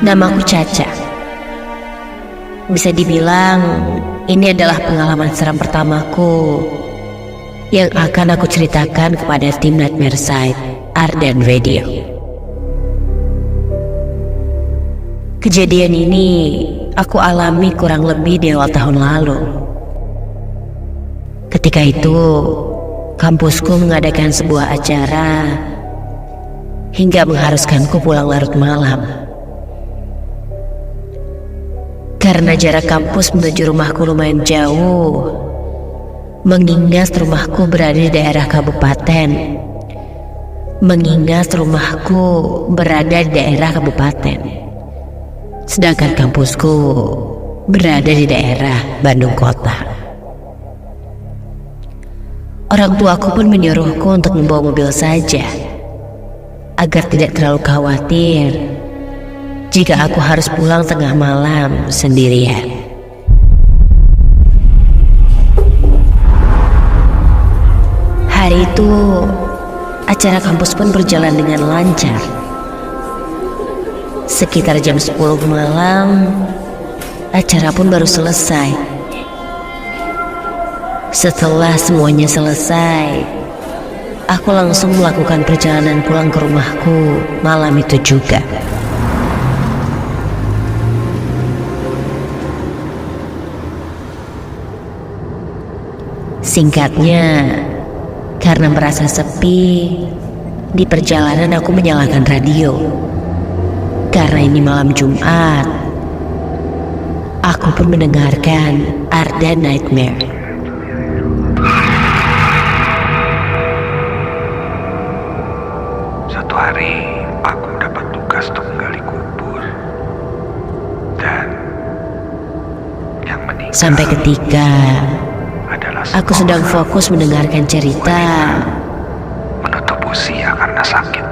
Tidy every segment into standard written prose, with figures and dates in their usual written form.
Namaku Caca. Bisa dibilang ini adalah pengalaman seram pertamaku yang akan aku ceritakan kepada tim Nightmare Site Ardan Radio. Kejadian ini aku alami kurang lebih di awal tahun lalu. Ketika itu kampusku mengadakan sebuah acara hingga mengharuskanku pulang larut malam. Karena jarak kampus menuju rumahku lumayan jauh, mengingat rumahku berada di daerah kabupaten. Sedangkan kampusku berada di daerah Bandung Kota. Orang tuaku pun menyuruhku untuk membawa mobil saja, agar tidak terlalu khawatir jika aku harus pulang tengah malam sendirian. Hari itu acara kampus pun berjalan dengan lancar. Sekitar jam 10 malam acara pun baru selesai. Setelah semuanya selesai, aku langsung melakukan perjalanan pulang ke rumahku malam itu juga. Singkatnya, karena merasa sepi, di perjalanan aku menyalakan radio. Karena ini malam Jumat, aku pun mendengarkan Ardan Nightmare. Suatu hari, aku mendapat tugas untuk menggali kubur. Dan yang meninggal Sampai ketika adalah aku sedang fokus mendengarkan cerita, menutup usia karena sakit.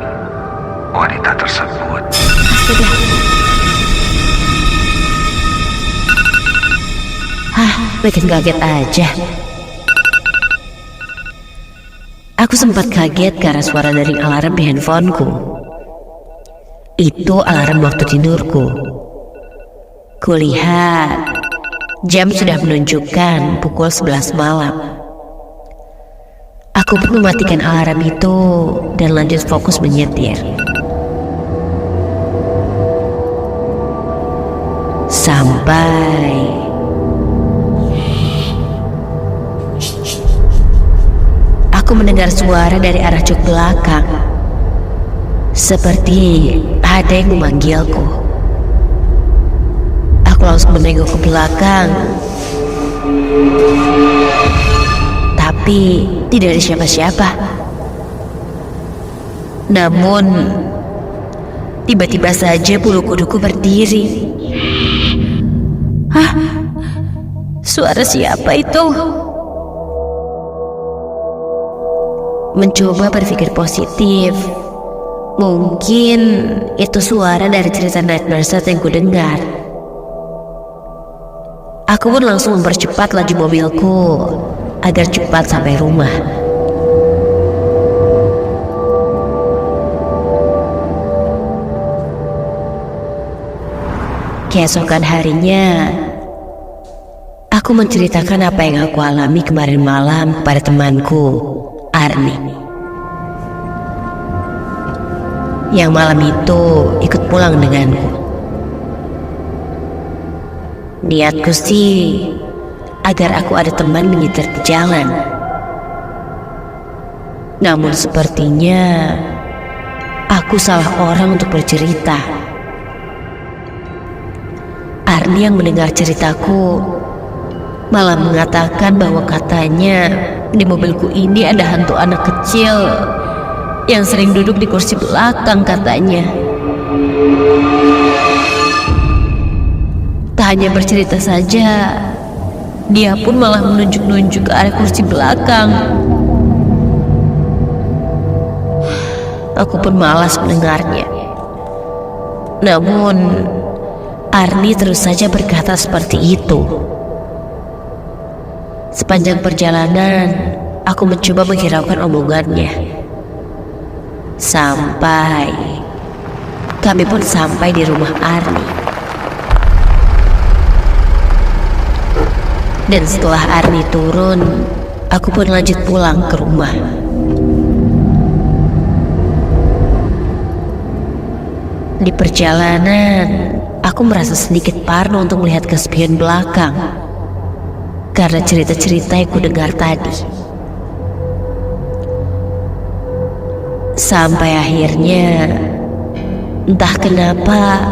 Wanita tersebut bikin kaget aja. Aku sempat kaget karena suara dering alarm di handphoneku. Itu alarm waktu tidurku. Kulihat jam sudah menunjukkan pukul 11 malam. Aku pun mematikan alarm itu dan lanjut fokus menyetir. Sampai aku mendengar suara dari arah jok belakang. Seperti ada yang memanggilku. Aku langsung menengok ke belakang, tapi tidak ada siapa-siapa. Namun tiba-tiba saja bulu kuduku berdiri. Suara siapa itu? Mencoba berpikir positif. Mungkin itu suara dari cerita Nightmare Site yang kudengar. Aku pun langsung mempercepat laju mobilku agar cepat sampai rumah. Keesokan harinya, aku menceritakan apa yang aku alami kemarin malam pada temanku, Arni, yang malam itu ikut pulang denganku. Niatku sih agar aku ada teman menyetir di jalan. Namun sepertinya aku salah orang untuk bercerita. Arni yang mendengar ceritaku malah mengatakan bahwa katanya di mobilku ini ada hantu anak kecil yang sering duduk di kursi belakang katanya. Tak hanya bercerita saja, dia pun malah menunjuk-nunjuk ke arah kursi belakang. Aku pun malas mendengarnya. Namun Arni terus saja berkata seperti itu. Sepanjang perjalanan, aku mencoba menghiraukan omongannya. Sampai kami pun sampai di rumah Arni. Dan setelah Arni turun, aku pun lanjut pulang ke rumah. Di perjalanan, aku merasa sedikit parno untuk melihat ke spion belakang karena cerita-cerita yang ku dengar tadi. Sampai akhirnya, entah kenapa,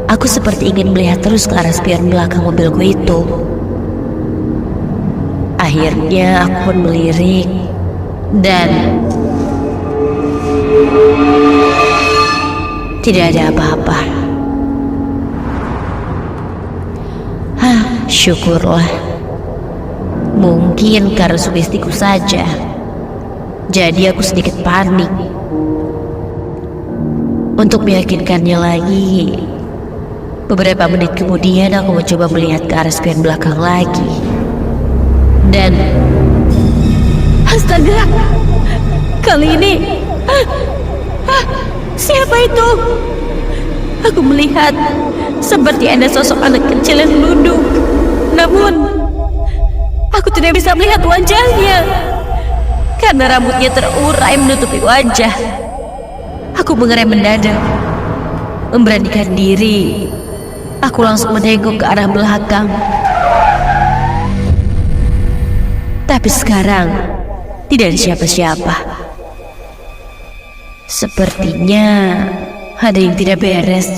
aku seperti ingin melihat terus ke arah spion belakang mobilku itu. Akhirnya aku pun melirik dan tidak ada apa-apa. Syukurlah. Mungkin karena sugestiku saja. Jadi aku sedikit panik. Untuk meyakinkannya lagi, beberapa menit kemudian aku mencoba melihat ke arah spion belakang lagi. Dan astaga, kali ini siapa itu? Aku melihat seperti ada sosok anak kecil yang duduk. Namun aku tidak bisa melihat wajahnya karena rambutnya terurai menutupi wajah. Aku mengerem mendadak. Memberanikan diri, aku langsung menengok ke arah belakang. Tapi sekarang tidak ada siapa-siapa. Sepertinya ada yang tidak beres.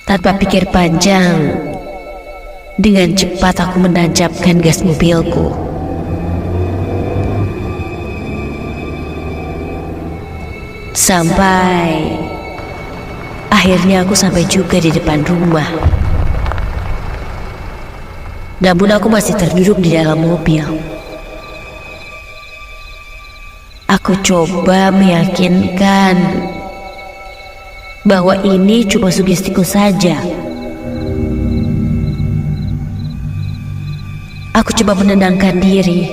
Tanpa pikir panjang, dengan cepat aku menancapkan gas mobilku. Sampai akhirnya aku sampai juga di depan rumah. Namun aku masih terduduk di dalam mobil. Aku coba meyakinkan bahwa ini cuma sugestiku saja. Aku coba menenangkan diri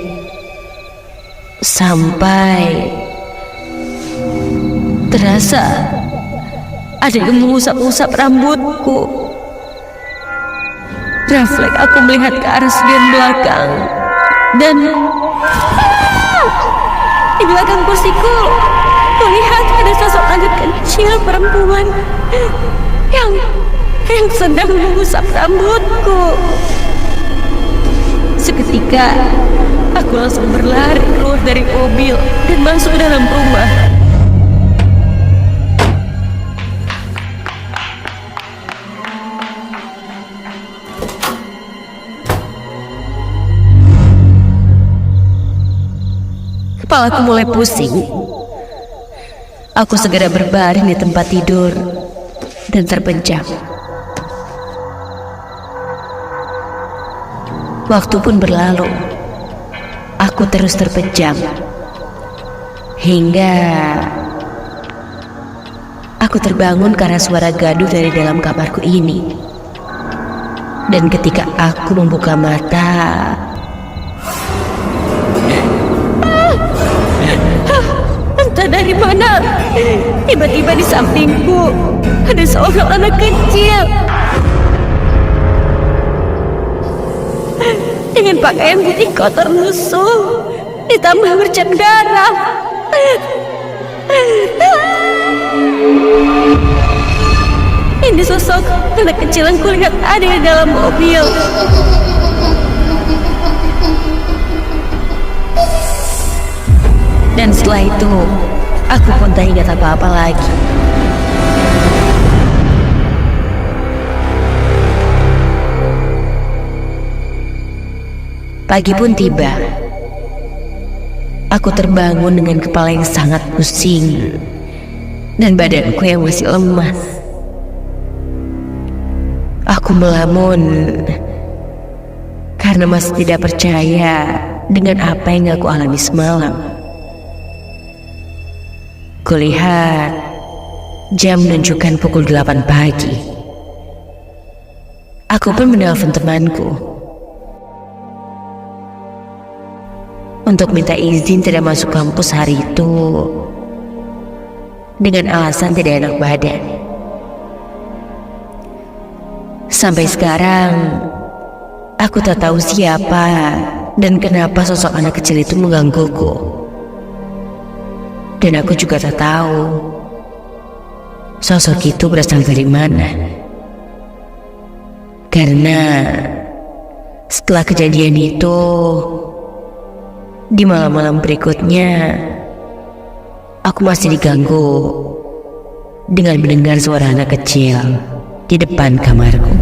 sampai terasa ada yang mengusap-usap rambutku. Refleks aku melihat ke arah spion belakang dan di belakang kursiku kulihat ada sosok anak kecil perempuan yang sedang mengusap rambutku. Seketika aku langsung berlari keluar dari mobil dan masuk ke dalam rumah. Kepalaku mulai pusing. Aku segera berbaring di tempat tidur dan terpencang. Waktu pun berlalu. Aku terus terpejam hingga aku terbangun karena suara gaduh dari dalam kamarku ini. Dan ketika aku membuka mata, entah dari mana, tiba-tiba di sampingku ada seorang anak kecil dengan pakaian putih kotor lusuh ditambah bercak darah. Ini sosok anak kecil yang kulihat ada di dalam mobil. Dan setelah itu, aku pun tak ingat apa-apa lagi. Pagi pun tiba. Aku terbangun dengan kepala yang sangat pusing dan badanku yang masih lemas. Aku melamun karena masih tidak percaya dengan apa yang aku alami semalam. Kulihat jam menunjukkan pukul 8 pagi. Aku pun menelpon temanku untuk minta izin tidak masuk kampus hari itu dengan alasan tidak enak badan. Sampai sekarang, aku tak tahu siapa dan kenapa sosok anak kecil itu menggangguku. Dan aku juga tak tahu sosok itu berasal dari mana. Karena setelah kejadian itu, di malam-malam berikutnya, aku masih diganggu dengan mendengar suara anak kecil di depan kamarku.